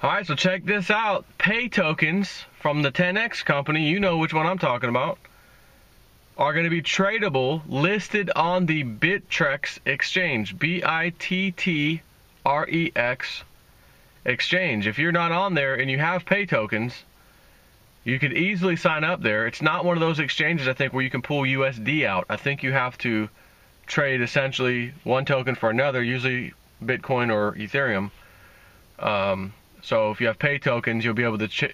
Alright, so check this out. Pay tokens from the 10X company, you know which one I'm talking about, are going to be tradable, listed on the Bittrex exchange. Bittrex exchange. If you're not on there and you have pay tokens, you could easily sign up there. It's not one of those exchanges, I think, where you can pull USD out. I think you have to trade essentially one token for another, usually Bitcoin or Ethereum. So if you have pay tokens, you'll be able to,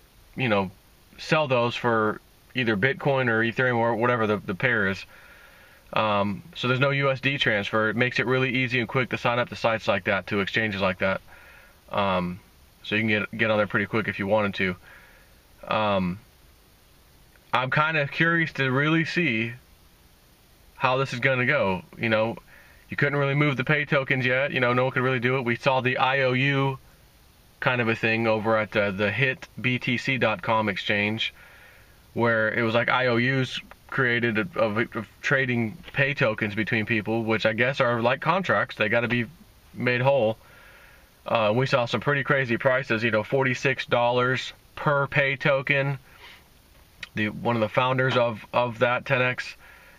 sell those for either Bitcoin or Ethereum or whatever the pair is. So there's no USD transfer. It makes it really easy and quick to sign up to sites like that, to exchanges like that. So you can get on there pretty quick if you wanted to. I'm kind of curious to really see how this is going to go. You couldn't really move the pay tokens yet. No one could really do it. We saw the IOU kind of a thing over at the hitbtc.com exchange, where it was like IOUs created of trading pay tokens between people, which I guess are like contracts. They got to be made whole. We saw some pretty crazy prices, $46 per pay token. One of the founders of that 10X,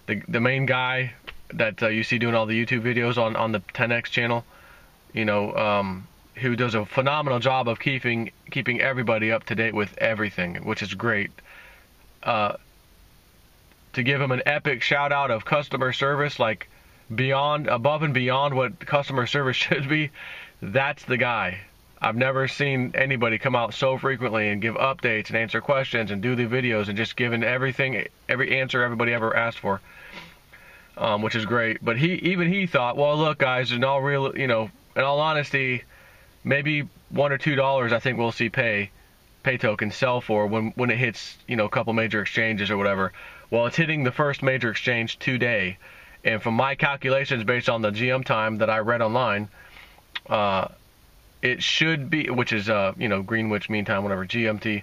the main guy that you see doing all the YouTube videos on the 10X channel, who does a phenomenal job of keeping everybody up to date with everything, which is great. To give him an epic shout out of customer service, like above and beyond what customer service should be, that's the guy. I've never seen anybody come out so frequently and give updates and answer questions and do the videos and just giving every answer everybody ever asked for, which is great. But he thought, well, look, guys, in all honesty, maybe $1 or $2 I think we'll see pay tokens sell for when it hits a couple major exchanges or whatever. Well, it's hitting the first major exchange today, and from my calculations based on the GM time that I read online, it should be, which is Greenwich Mean Time, whatever, GMT,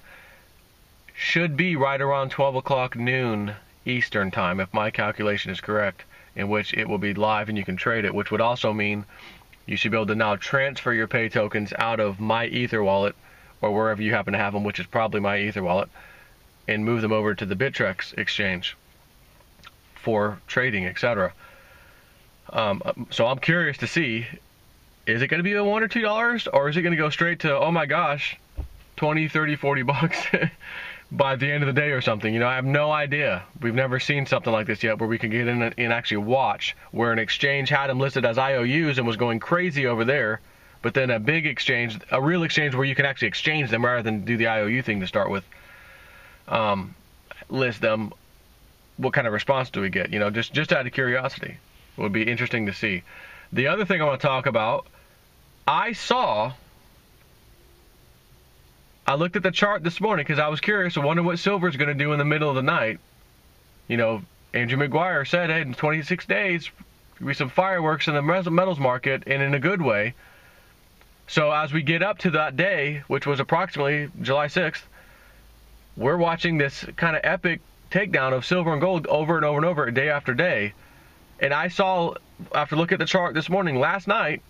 should be right around 12 o'clock noon Eastern time, if my calculation is correct, in which it will be live and you can trade it, which would also mean you should be able to now transfer your pay tokens out of my Ether wallet, or wherever you happen to have them, which is probably my Ether wallet, and move them over to the Bittrex exchange for trading, etc. So I'm curious to see, is it going to be $1 or $2, or is it going to go straight to, oh my gosh, 20, 30, 40 bucks by the end of the day or something? I have no idea. We've never seen something like this yet, where we can get in and actually watch, where an exchange had them listed as IOUs and was going crazy over there, but then a big exchange, a real exchange where you can actually exchange them rather than do the IOU thing to start with, list them. What kind of response do we get? Just out of curiosity. It would be interesting to see. The other thing I want to talk about, I looked at the chart this morning because I was curious. I wonder what silver's going to do in the middle of the night. Andrew McGuire said, hey, in 26 days, there'll be some fireworks in the metals market, and in a good way. So as we get up to that day, which was approximately July 6th, we're watching this kind of epic takedown of silver and gold over and over and over, day after day. And I saw, after looking at the chart this morning, last night,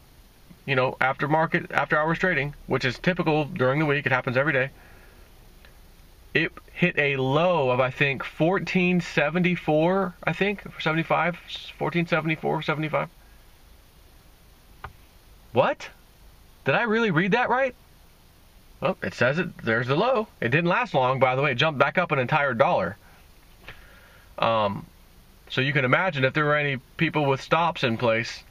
after hours trading, which is typical during the week, it happens every day, it hit a low of, I think, 1474, 75, 1474, 75. What? Did I really read that right? Well, it says it. There's the low. It didn't last long, by the way. It jumped back up an entire $1. So you can imagine if there were any people with stops in place,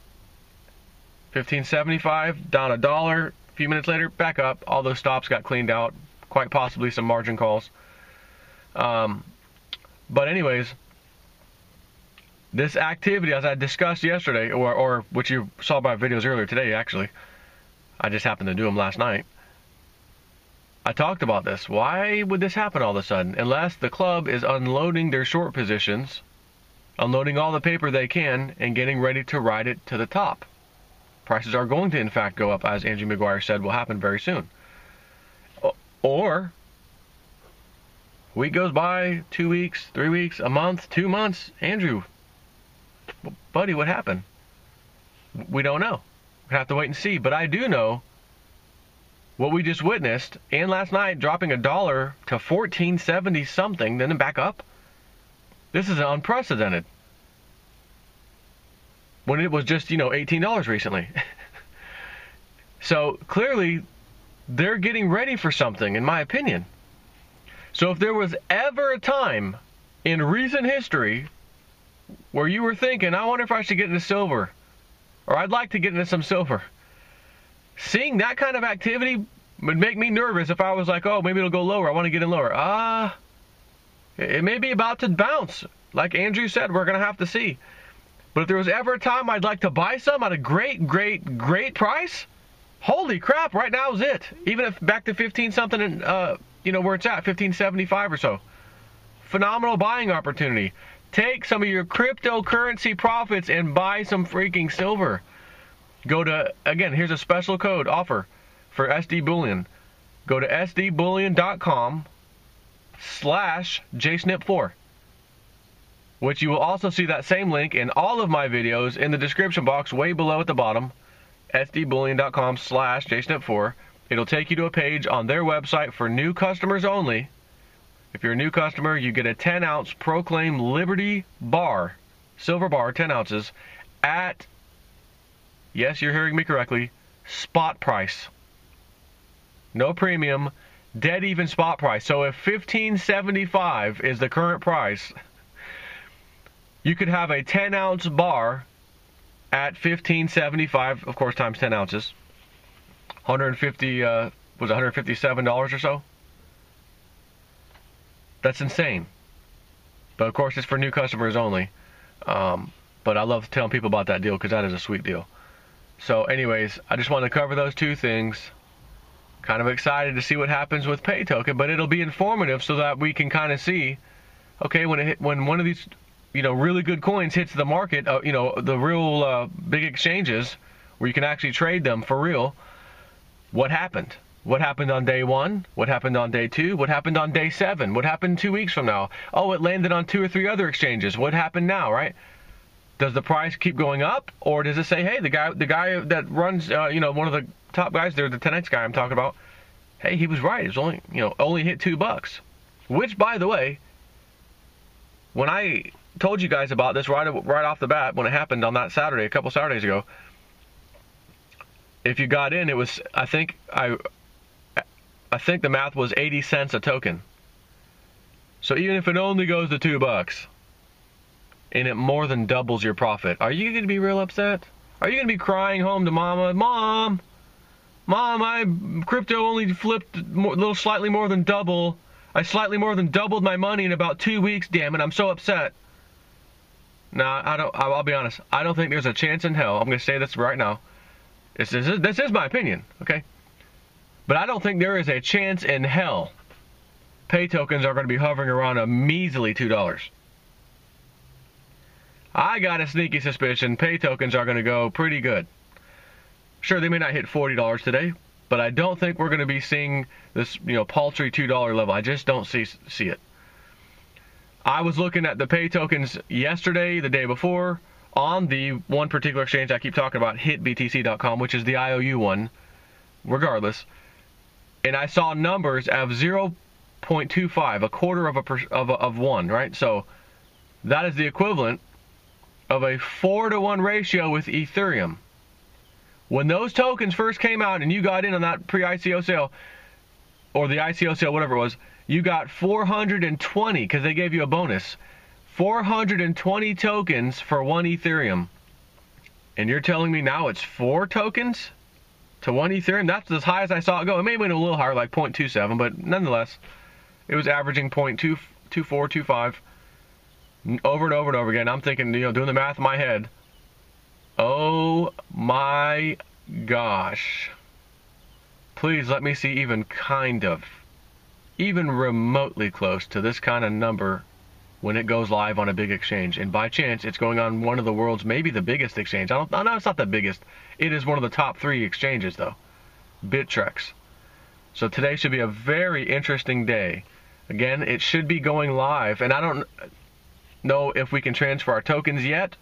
1575 down $1. A few minutes later, back up. All those stops got cleaned out. Quite possibly some margin calls. But anyways, this activity, as I discussed yesterday, or which you saw my videos earlier today, actually, I just happened to do them last night. I talked about this. Why would this happen all of a sudden? Unless the club is unloading their short positions, unloading all the paper they can, and getting ready to ride it to the top. Prices are going to, in fact, go up, as Andrew McGuire said will happen very soon. Or, a week goes by, 2 weeks, 3 weeks, a month, 2 months. Andrew, buddy, what happened? We don't know. We have to wait and see. But I do know what we just witnessed, and last night dropping $1 to 14.70 something, then back up. This is unprecedented. When it was just, $18 recently. So clearly, they're getting ready for something, in my opinion. So if there was ever a time in recent history where you were thinking, I wonder if I should get into silver, or I'd like to get into some silver, seeing that kind of activity would make me nervous if I was like, oh, maybe it'll go lower. I want to get in lower. It may be about to bounce. Like Andrew said, we're going to have to see. But if there was ever a time I'd like to buy some at a great, great, great price, holy crap, right now is it. Even if back to 15 something, where it's at, 15.75 or so. Phenomenal buying opportunity. Take some of your cryptocurrency profits and buy some freaking silver. Go to, again, here's a special code offer for SD Bullion. Go to sdbullion.com/JSNIP4. Which you will also see that same link in all of my videos in the description box way below at the bottom. sdbullion.com/JSNIP4. It'll take you to a page on their website for new customers only. If you're a new customer, you get a 10-ounce Proclaim Liberty bar, silver bar, 10 ounces, at, yes, you're hearing me correctly, spot price. No premium, dead even spot price. So if $15.75 is the current price, you could have a 10-ounce bar at $15.75, of course, times 10 ounces. $157 or so? That's insane. But, of course, it's for new customers only. But I love telling people about that deal because that is a sweet deal. So, anyways, I just wanted to cover those two things. Kind of excited to see what happens with Pay Token, but it'll be informative so that we can kind of see, okay, when one of these really good coins hits the market, the real big exchanges where you can actually trade them for real, what happened? What happened on day 1? What happened on day 2? What happened on day 7? What happened 2 weeks from now? Oh, it landed on 2 or 3 other exchanges. What happened now, right? Does the price keep going up, or does it say, hey, the guy that runs, one of the top guys there, the 10X guy I'm talking about, hey, he was right. It was only hit $2. Which, by the way, when I told you guys about this right off the bat when it happened on that Saturday, a couple Saturdays ago, if you got in, it was, I think the math was 80 cents a token. So even if it only goes to $2 and it more than doubles your profit, are you going to be real upset? Are you going to be crying home to mama, Mom, my crypto only flipped slightly more than double. I slightly more than doubled my money in about 2 weeks, damn it, I'm so upset. Nah, I'll be honest. I don't think there's a chance in hell. I'm going to say this right now. This is my opinion, okay? But I don't think there is a chance in hell Pay tokens are going to be hovering around a measly $2. I got a sneaky suspicion Pay tokens are going to go pretty good. Sure, they may not hit $40 today, but I don't think we're going to be seeing this, paltry $2 level. I just don't see it. I was looking at the Pay tokens yesterday, the day before, on the one particular exchange I keep talking about, hitbtc.com, which is the IOU one, regardless. And I saw numbers of 0.25, a quarter of one, right? So that is the equivalent of a 4-to-1 ratio with Ethereum. When those tokens first came out and you got in on that pre-ICO sale, or the ICO sale, whatever it was, you got 420 because they gave you a bonus. 420 tokens for 1 Ethereum. And you're telling me now it's 4 tokens to 1 Ethereum? That's as high as I saw it go. It may have been a little higher, like 0.27, but nonetheless, it was averaging 0.24, 25 over and over and over again. I'm thinking, doing the math in my head, oh my gosh. Please let me see even remotely close to this kind of number when it goes live on a big exchange. And by chance, it's going on one of the world's, maybe the biggest exchange. I know it's not the biggest. It is one of the top 3 exchanges, though. Bittrex. So today should be a very interesting day. Again, it should be going live. And I don't know if we can transfer our tokens yet.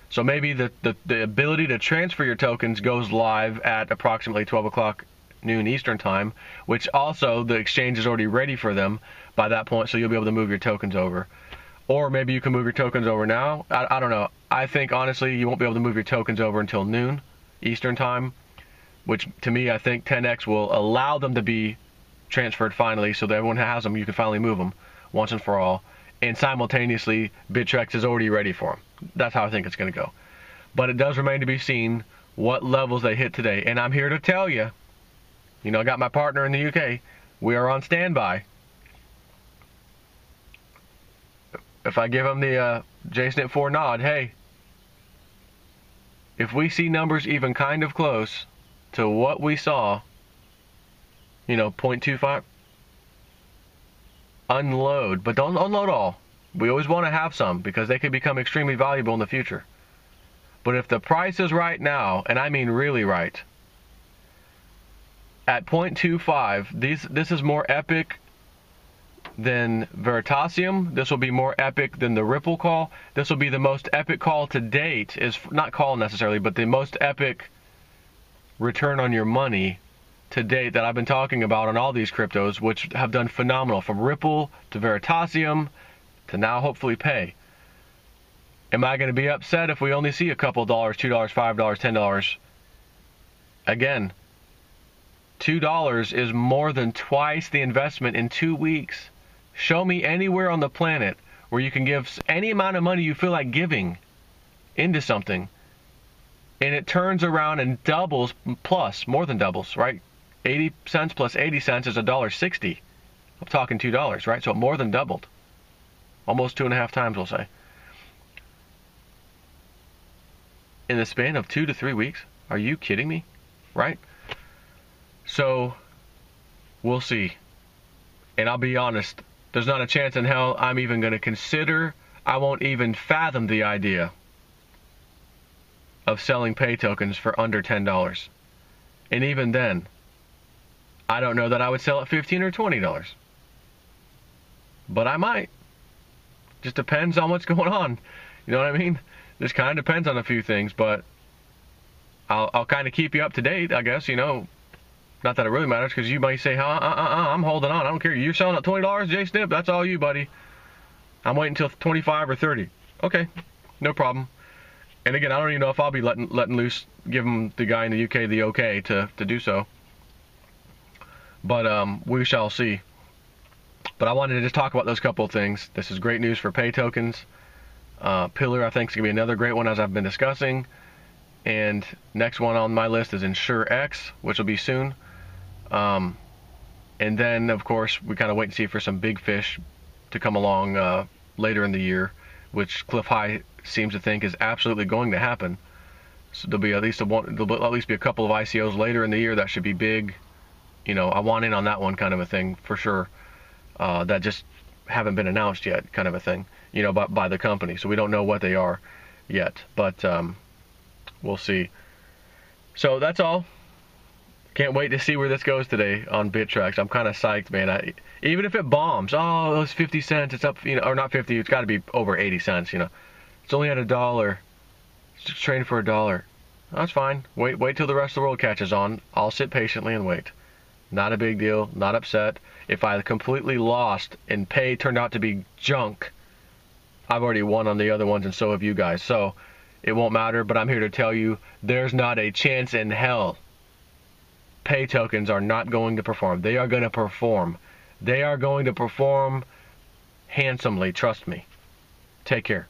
So maybe the ability to transfer your tokens goes live at approximately 12 o'clock noon Eastern time, which also the exchange is already ready for them by that point, so you'll be able to move your tokens over. Or maybe you can move your tokens over now. I don't know. I think, honestly, you won't be able to move your tokens over until noon Eastern time, which to me, I think 10x will allow them to be transferred finally, so that everyone has them. You can finally move them once and for all. And simultaneously, Bittrex is already ready for them. That's how I think it's going to go. But it does remain to be seen what levels they hit today. And I'm here to tell you, I got my partner in the UK. We are on standby. If I give him the JSNIP4 nod, hey, if we see numbers even kind of close to what we saw, 0.25, unload, but don't unload all. We always want to have some because they could become extremely valuable in the future. But if the price is right now, and I mean really right, at 0.25, this is more epic than Veritasium. This will be more epic than the Ripple call. This will be the most epic call to date, is not call necessarily, but the most epic return on your money to date that I've been talking about on all these cryptos, which have done phenomenal, from Ripple to Veritasium to now hopefully Pay. Am I going to be upset if we only see a couple dollars, $2, $5, $10? Again, $2 is more than twice the investment in 2 weeks. Show me anywhere on the planet where you can give any amount of money you feel like giving into something, and it turns around and doubles, plus, more than doubles, right? 80 cents plus 80 cents is $1.60. I'm talking $2, right? So it more than doubled. Almost 2.5 times, we'll say. In the span of 2 to 3 weeks? Are you kidding me? Right? So, we'll see. And I'll be honest, there's not a chance in hell I'm even going to consider, I won't even fathom the idea of selling Pay tokens for under $10. And even then, I don't know that I would sell at $15 or $20. But I might. Just depends on what's going on. You know what I mean? Just kind of depends on a few things, but I'll kind of keep you up to date, I guess, Not that it really matters, because you might say, I'm holding on. I don't care. You're selling at $20, JSNIP? That's all you, buddy. I'm waiting until 25 or 30. Okay, no problem. And again, I don't even know if I'll be letting loose, giving the guy in the UK the okay to do so. But we shall see. But I wanted to just talk about those couple of things. This is great news for Pay tokens. Pillar, I think, is going to be another great one, as I've been discussing. And next one on my list is InsureX, which will be soon. And then, of course, we kind of wait and see for some big fish to come along later in the year, which Cliff High seems to think is absolutely going to happen. So there'll at least be a couple of ICOs later in the year that should be big. I want in on that one, kind of a thing, for sure. That just haven't been announced yet, kind of a thing, by the company. So we don't know what they are yet, but we'll see. So that's all. Can't wait to see where this goes today on Bittrex. I'm kind of psyched, man. Even if it bombs, oh, it's 50 cents, it's up, or not 50, it's got to be over 80 cents, It's only at $1. It's just trading for $1. That's fine. Wait till the rest of the world catches on. I'll sit patiently and wait. Not a big deal, not upset. If I completely lost and Pay turned out to be junk, I've already won on the other ones, and so have you guys. So it won't matter, but I'm here to tell you there's not a chance in hell Pay tokens are not going to perform. They are going to perform. They are going to perform handsomely, trust me. Take care.